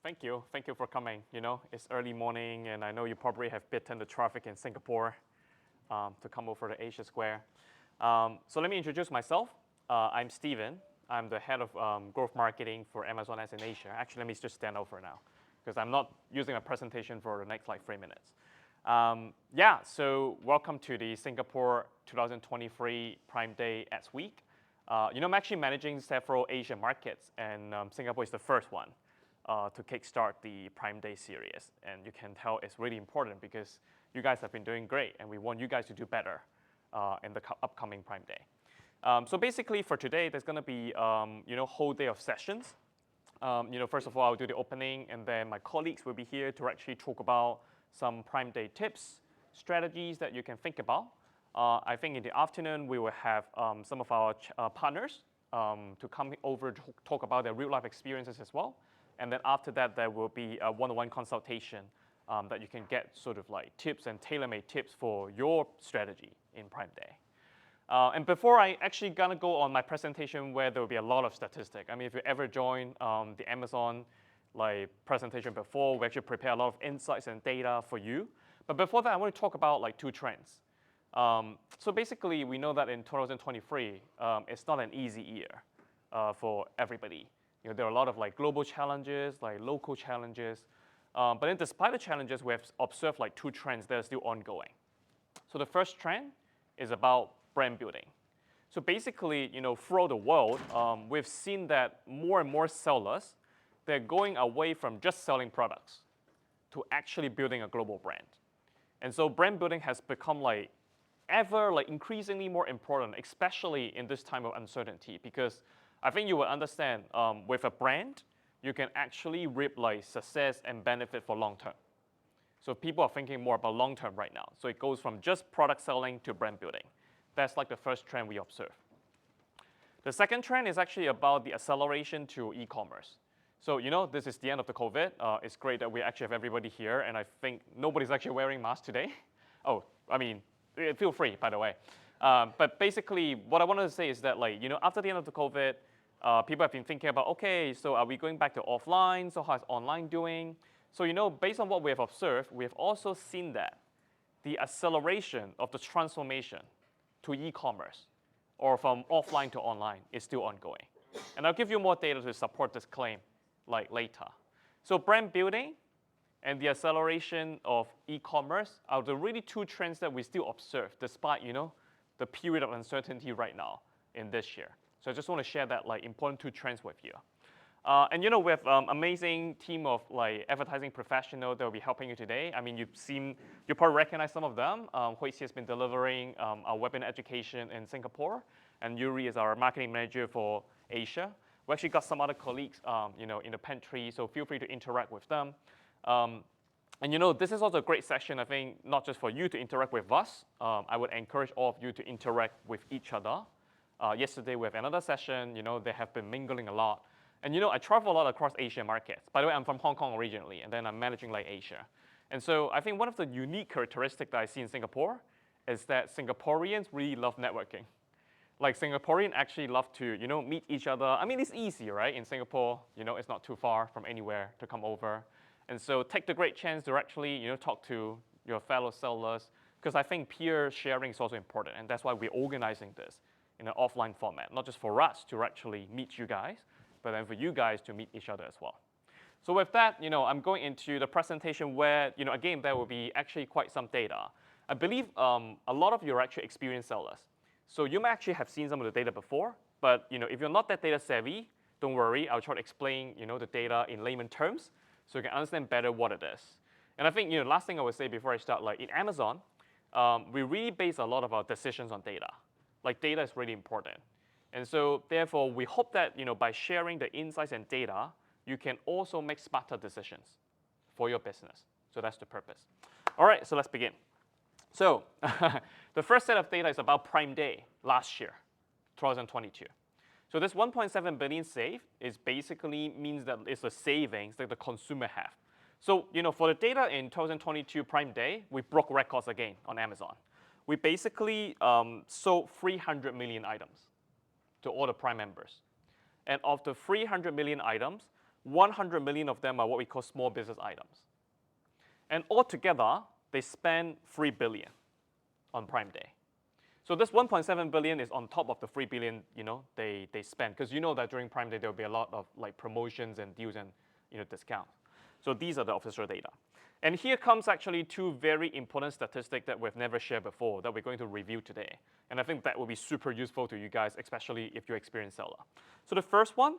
Thank you. Thank you for coming. You know, it's early morning, and I know you probably have bitten the traffic in Singapore to come over to Asia Square. So let me introduce myself. I'm Steven. I'm the head of growth marketing for Amazon as in Asia. Actually, let me just stand over now, because I'm not using a presentation for the next 3 minutes. So welcome to the Singapore 2023 Prime Day Ads Week. I'm actually managing several Asian markets, and Singapore is the first one to kickstart the Prime Day series. And you can tell it's really important because you guys have been doing great, and we want you guys to do better in the upcoming Prime Day. So basically for today, there's going to be whole day of sessions. First of all, I'll do the opening, and then my colleagues will be here to actually talk about some Prime Day tips, strategies that you can think about. I think in the afternoon, we will have some of our partners to come over to talk about their real-life experiences as well. And then after that, there will be a one-on-one consultation that you can get sort of like tips and tailor-made tips for your strategy in Prime Day. And before I actually gonna go on my presentation where there will be a lot of statistics. I mean, if you ever joined the Amazon presentation before, we actually prepare a lot of insights and data for you. But before that, I want to talk about two trends. So basically, we know that in 2023, it's not an easy year for everybody. There are a lot of global challenges, local challenges. But then despite the challenges, we have observed two trends that are still ongoing. So the first trend is about brand building. So basically, throughout the world, we've seen that more and more sellers, they're going away from just selling products to actually building a global brand. And so brand building has become increasingly more important, especially in this time of uncertainty, because I think you will understand with a brand, you can actually reap success and benefit for long term. So people are thinking more about long term right now. So it goes from just product selling to brand building. That's the first trend we observe. The second trend is actually about the acceleration to e-commerce. So this is the end of the COVID. It's great that we actually have everybody here, and I think nobody's actually wearing masks today. Oh, I mean, feel free, by the way. But basically, what I wanted to say is that after the end of the COVID, people have been thinking about, okay, so are we going back to offline? So how's online doing? So based on what we have observed, we have also seen that the acceleration of the transformation to e-commerce or from offline to online is still ongoing. And I'll give you more data to support this claim later. So brand building and the acceleration of e-commerce are the really two trends that we still observe despite the period of uncertainty right now in this year. So I just want to share that important two trends with you. And we have amazing team of advertising professionals that will be helping you today. I mean, you probably recognize some of them. Huixi has been delivering our webinar education in Singapore, and Yuri is our marketing manager for Asia. We actually got some other colleagues in the pantry, so feel free to interact with them. And this is also a great session, I think, not just for you to interact with us. I would encourage all of you to interact with each other. Yesterday, we have another session. They have been mingling a lot. And I travel a lot across Asian markets. By the way, I'm from Hong Kong originally, and then I'm managing Asia. And so I think one of the unique characteristics that I see in Singapore is that Singaporeans really love networking. Singaporeans actually love to meet each other. I mean, it's easy, right? In Singapore, it's not too far from anywhere to come over. And so take the great chance to actually talk to your fellow sellers, because I think peer sharing is also important. And that's why we're organizing this in an offline format, not just for us to actually meet you guys, but then for you guys to meet each other as well. So with that, I'm going into the presentation where, again, there will be actually quite some data. I believe a lot of you are actually experienced sellers. So you may actually have seen some of the data before, but if you're not that data savvy, don't worry. I'll try to explain the data in layman terms so you can understand better what it is. And I think last thing I would say before I start, in Amazon, we really base a lot of our decisions on data. Data is really important. And so therefore, we hope that by sharing the insights and data, you can also make smarter decisions for your business. So that's the purpose. All right, so let's begin. So the first set of data is about Prime Day last year, 2022. So this 1.7 billion save is basically means that it's a savings that the consumer have. So for the data in 2022 Prime Day, we broke records again on Amazon. We basically sold 300 million items to all the Prime members. And of the 300 million items, 100 million of them are what we call small business items. And altogether, they spend 3 billion on Prime Day. So this 1.7 billion is on top of the 3 billion, they spend, because you know that during Prime Day there will be a lot of like promotions and deals and discounts. So these are the official data. And here comes actually two very important statistics that we've never shared before that we're going to review today. And I think that will be super useful to you guys, especially if you're an experienced seller. So the first one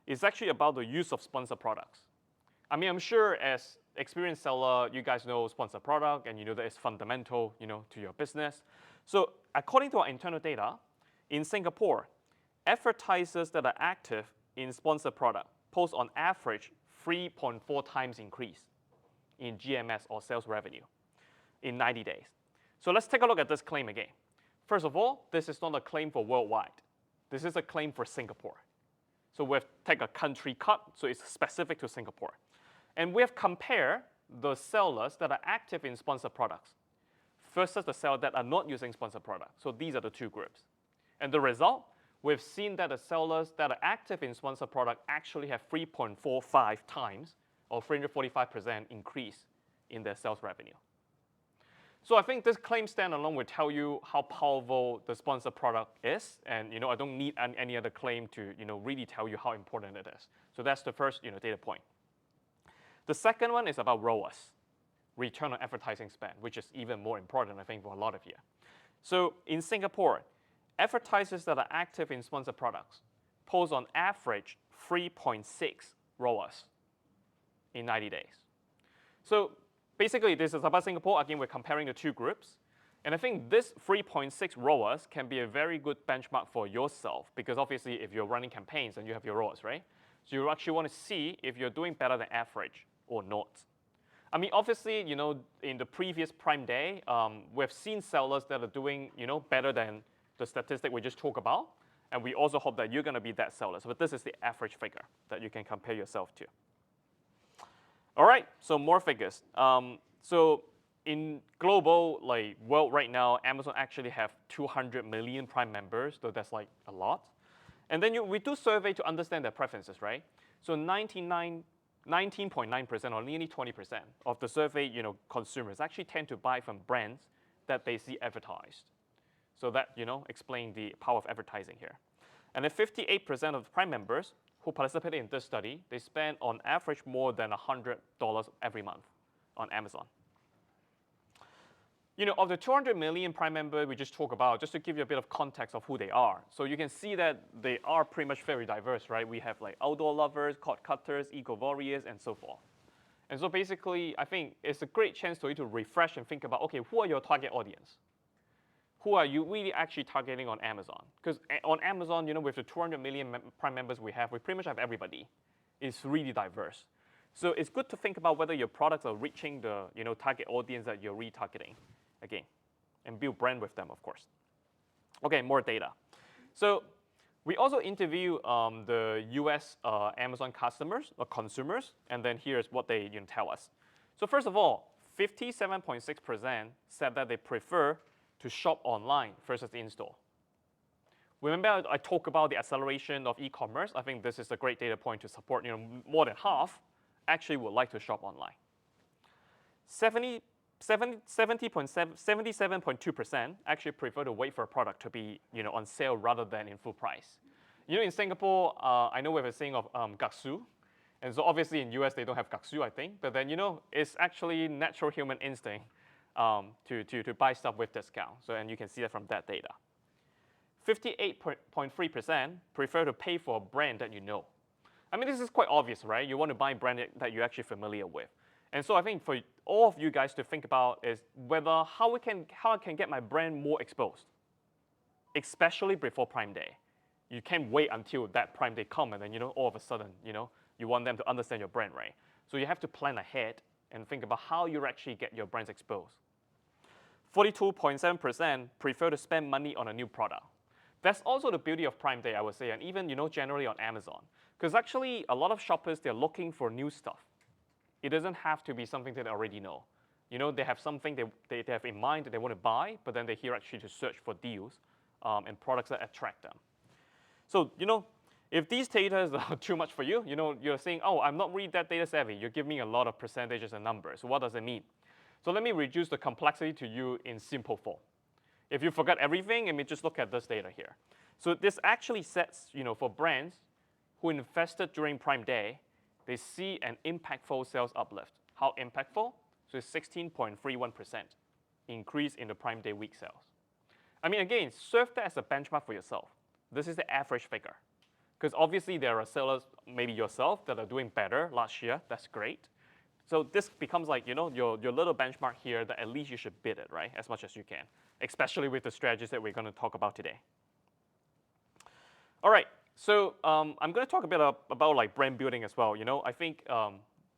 is actually about the use of sponsored products. I mean, I'm sure as experienced seller, you guys know sponsored product and you know that it's fundamental, to your business. So according to our internal data, in Singapore, advertisers that are active in sponsored product post on average 3.4 times increase in GMS or sales revenue in 90 days. So let's take a look at this claim again. First of all, this is not a claim for worldwide. This is a claim for Singapore. So we've taken a country cut, so it's specific to Singapore. And we have compared the sellers that are active in sponsored products versus the sellers that are not using sponsored products. So these are the two groups. And the result, we've seen that the sellers that are active in sponsored product actually have 3.45 times or 345% increase in their sales revenue. So I think this claim standalone will tell you how powerful the sponsored product is, and I don't need any other claim to really tell you how important it is. So that's the first data point. The second one is about ROAS, return on advertising spend, which is even more important, I think, for a lot of you. So in Singapore, advertisers that are active in sponsored products post on average 3.6 ROAS in 90 days. So basically, this is about Singapore. Again, we're comparing the two groups. And I think this 3.6 ROAS can be a very good benchmark for yourself, because obviously if you're running campaigns and you have your ROAS, right? So you actually want to see if you're doing better than average or not. I mean, obviously, in the previous Prime Day, we've seen sellers that are doing, better than the statistic we just talked about. And we also hope that you're going to be that seller. But this is the average figure that you can compare yourself to. All right, so more figures. So in global world right now, Amazon actually have 200 million Prime members, so that's like a lot. And then we do survey to understand their preferences, right? So 19.9% or nearly 20% of the survey consumers actually tend to buy from brands that they see advertised. So that explain the power of advertising here. And then 58% of Prime members who participated in this study, they spend on average more than $100 every month on Amazon. Of the 200 million Prime members we just talked about, just to give you a bit of context of who they are. So you can see that they are pretty much very diverse, right? We have like outdoor lovers, cord cutters, eco warriors, and so forth. And so basically, I think it's a great chance for you to refresh and think about, okay, who are your target audience? Who are you really actually targeting on Amazon? Because on Amazon, with the 200 million Prime members we pretty much have everybody. It's really diverse. So it's good to think about whether your products are reaching the target audience that you're retargeting again, and build brand with them, of course. Okay, more data. So we also interview the US Amazon customers or consumers, and then here's what they tell us. So first of all, 57.6% said that they prefer to shop online versus in-store. Remember I talked about the acceleration of e-commerce? I think this is a great data point to support, more than half actually would like to shop online. 77.2% actually prefer to wait for a product to be on sale rather than in full price. In Singapore, I know we have a saying of gaksu. And so obviously in US they don't have gaksu, I think. But then it's actually natural human instinct to buy stuff with discount. So, and you can see that from that data. 58.3% prefer to pay for a brand that you know. I mean, this is quite obvious, right? You want to buy a brand that you're actually familiar with. And so I think for all of you guys to think about is whether how I can get my brand more exposed, especially before Prime Day. You can't wait until that Prime Day comes and then all of a sudden you want them to understand your brand, right? So you have to plan ahead and think about how you actually get your brands exposed. 42.7% prefer to spend money on a new product. That's also the beauty of Prime Day, I would say, and even generally on Amazon, because actually a lot of shoppers, they're looking for new stuff. It doesn't have to be something that they already know. They have something they have in mind that they want to buy, but then they're here actually to search for deals and products that attract them. So If these data are too much for you, you're saying, oh, I'm not really that data savvy. You're giving me a lot of percentages and numbers. So what does it mean? So let me reduce the complexity to you in simple form. If you forgot everything, let me just look at this data here. So this actually sets, for brands who invested during Prime Day, they see an impactful sales uplift. How impactful? So it's 16.31% increase in the Prime Day week sales. I mean, again, serve that as a benchmark for yourself. This is the average figure. Because obviously there are sellers, maybe yourself, that are doing better last year. That's great. So this becomes like, your little benchmark here that at least you should beat it, right, as much as you can, especially with the strategies that we're going to talk about today. All right, so I'm going to talk a bit about like brand building as well. I think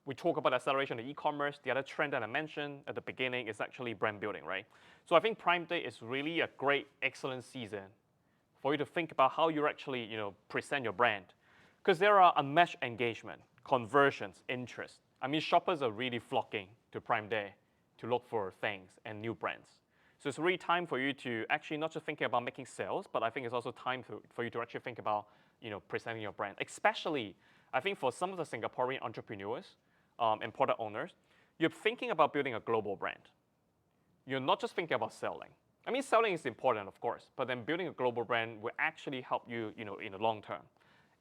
we talk about acceleration of e-commerce. The other trend that I mentioned at the beginning is actually brand building, right? So I think Prime Day is really a great, excellent season for you to think about how you actually, present your brand. Because there are unmatched engagement, conversions, interest. I mean, shoppers are really flocking to Prime Day to look for things and new brands. So it's really time for you to actually not just thinking about making sales, but I think it's also time for you to actually think about, presenting your brand. Especially, I think for some of the Singaporean entrepreneurs and product owners, you're thinking about building a global brand. You're not just thinking about selling. I mean, selling is important, of course, but then building a global brand will actually help you, in the long term.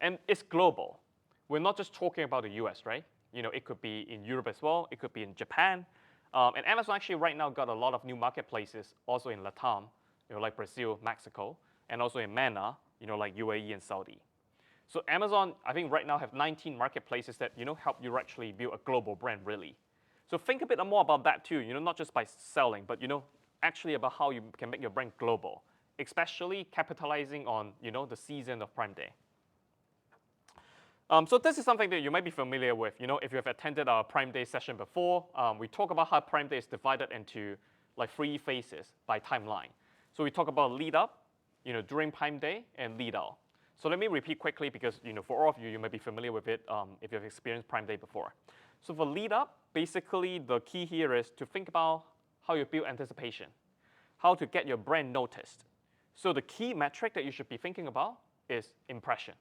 And it's global. We're not just talking about the US, right? It could be in Europe as well. It could be in Japan. And Amazon actually right now got a lot of new marketplaces also in LATAM, like Brazil, Mexico, and also in MENA, like UAE and Saudi. So Amazon, I think right now have 19 marketplaces that, help you actually build a global brand really. So think a bit more about that too, not just by selling, but, actually about how you can make your brand global, especially capitalizing on, the season of Prime Day. So this is something that you might be familiar with. If you have attended our Prime Day session before, we talk about how Prime Day is divided into like 3 phases by timeline. So we talk about lead up, during Prime Day, and lead out. So let me repeat quickly because for all of you, you might be familiar with it if you've experienced Prime Day before. So for lead up, basically the key here is to think about how you build anticipation, how to get your brand noticed. So the key metric that you should be thinking about is impression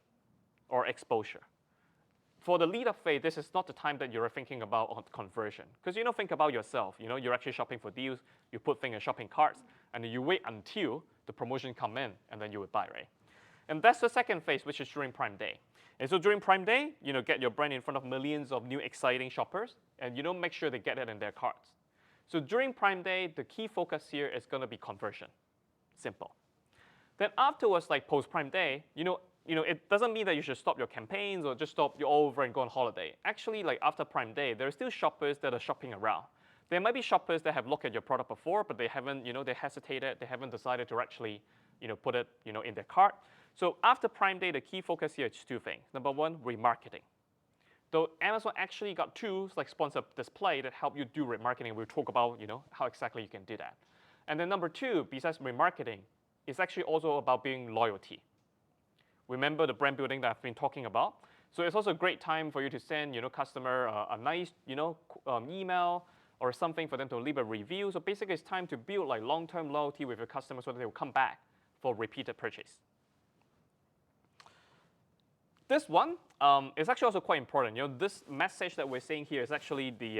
or exposure. For the lead-up phase, this is not the time that you're thinking about conversion. Because think about yourself. You're actually shopping for deals. You put things in shopping carts, and then you wait until the promotion come in, and then you would buy, right? And that's the second phase, which is during Prime Day. And so during Prime Day, get your brand in front of millions of new exciting shoppers, and make sure they get it in their carts. So during Prime Day, the key focus here is going to be conversion. Simple. Then afterwards, like post-Prime Day, it doesn't mean that you should stop your campaigns or just stop you over and go on holiday. Actually, like after Prime Day, there are still shoppers that are shopping around. There might be shoppers that have looked at your product before, but they haven't, they hesitated, they haven't decided to actually, put it, in their cart. So after Prime Day, the key focus here is 2 things. Number 1, remarketing. Though Amazon actually got tools like sponsored display that help you do remarketing. We'll talk about, how exactly you can do that. And then number 2, besides remarketing, it's actually also about building loyalty. Remember the brand building that I've been talking about? So it's also a great time for you to send, customer a nice, email or something for them to leave a review. So basically, it's time to build like long-term loyalty with your customers so that they will come back for repeated purchase. This one is actually also quite important. This message that we're saying here is actually the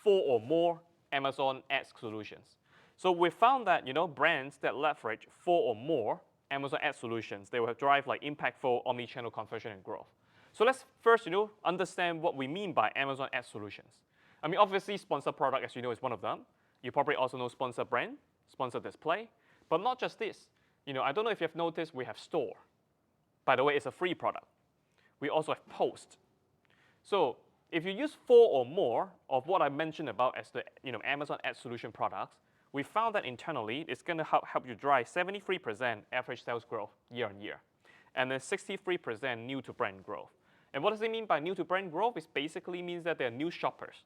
4 or more Amazon Ads solutions. So we found that brands that leverage 4 or more Amazon Ad solutions, they will drive like impactful omni-channel conversion and growth. So let's first understand what we mean by Amazon Ad solutions. I mean, obviously, sponsored product, as you know, is one of them. You probably also know sponsored brand, sponsored display, but not just this. I don't know if you've noticed, we have store. By the way, it's a free product. We also have post. So if you use 4 or more of what I mentioned about as the Amazon Ad solution products, we found that internally it's going to help you drive 73% average sales growth year on year, and then 63% new to brand growth. And what does it mean by new to brand growth? It basically means that there are new shoppers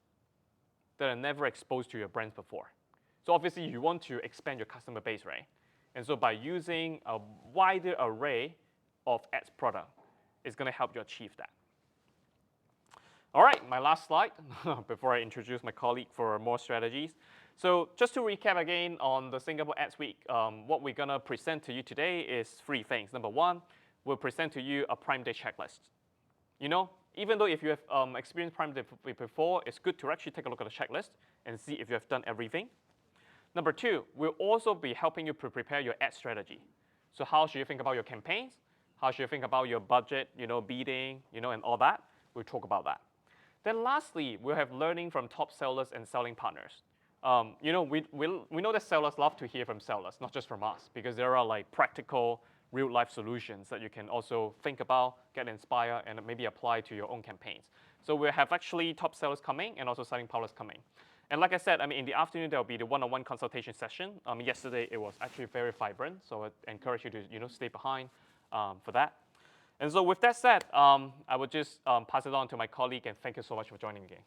that are never exposed to your brands before. So obviously you want to expand your customer base, right? And so by using a wider array of ads product, it's going to help you achieve that. All right, my last slide before I introduce my colleague for more strategies. So just to recap again on the Singapore Ads Week, what we're going to present to you today is 3 things. Number 1, will present to you a Prime Day checklist. You know, even though if you have experienced Prime Day before, it's good to actually take a look at the checklist and see if you have done everything. Number two, we'll also be helping you to prepare your ad strategy. So how should you think about your campaigns? How should you think about your budget, bidding, and all that? We'll talk about that. Then lastly, we'll have learning from top sellers and selling partners. We know that sellers love to hear from sellers, not just from us, because there are like practical, real-life solutions that you can also think about, get inspired, and maybe apply to your own campaigns. So we have actually top sellers coming and also selling partners coming. And like I said, in the afternoon, there'll be the one-on-one consultation session. Yesterday, it was actually very vibrant, so I encourage you to stay behind for that. And so with that said, I would just pass it on to my colleague, and thank you so much for joining again.